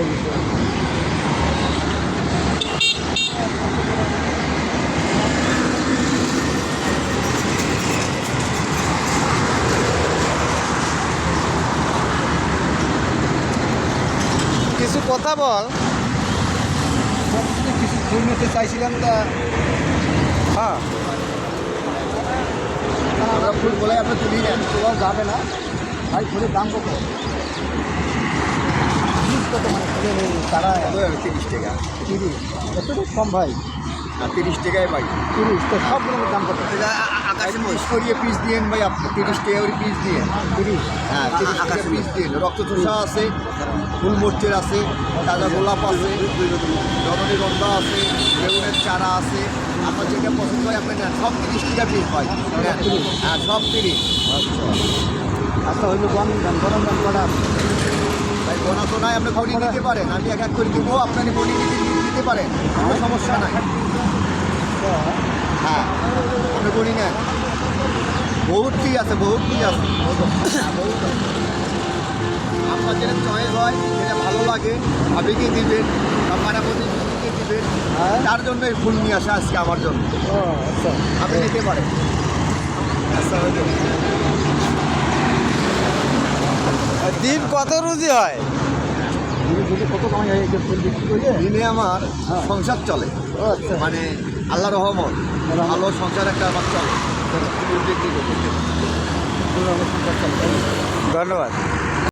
কিছু কথা বল। কিছু ফুল নিতে চাইছিলাম তা হ্যাঁ, আমরা ফুল বলে আপনি তুলি নেন, তোলাও যাবে না ভাই। ফুলের দাম কত? কত মানে ফুলের তারা 30 টাকা। 30 এতটুকু কম ভাই? 30 টাকায় ভাই। 30 তো সবগুলোর দাম কত? আকাশে পিস করিয়ে পিস দিয়েন ভাই, আপনি 30 টাকা করে পিস দিয়ে। 30? হ্যাঁ, 30 টাকা পিস দিন। রক্তচোষা আছে, ফুল মরিচের আছে, তাজা গোলাপ আছে, রজনীগন্ধা আছে, বেগুনের চারা আছে। আপনার যেটা পছন্দ হয় আপনি নেন। সব 30 টাকা পিস ভাই। হ্যাঁ, সব 30। আচ্ছা হইলো গরম দাম করা ভাই। গোনা তো নাই, আপনি বডি নিতে পারেন। আমি এক এক করে দেবো, আপনার বডি নিতে পারেন, কোনো সমস্যা নাই। হ্যাঁ, আপনি বডি নেন। বহুত কি আছে, বহুত কি আছে। আপনার যেটা চয়েস হয়, যেটা ভালো লাগে আবেগে দিবেন বা পাড়াপতি দিবেন, তার জন্য এই ফুল নিয়ে আসা আজকে আমার জন্য। আচ্ছা, আপনি নিতে পারেন। আচ্ছা, দিন কত রুজি হয়? কত কামাই হয়? ফুল বিক্রি করে দিনে আমার সংসার চলে। মানে আল্লাহ রহমত, ভালো সংসার একটা আমার চলে। ধন্যবাদ।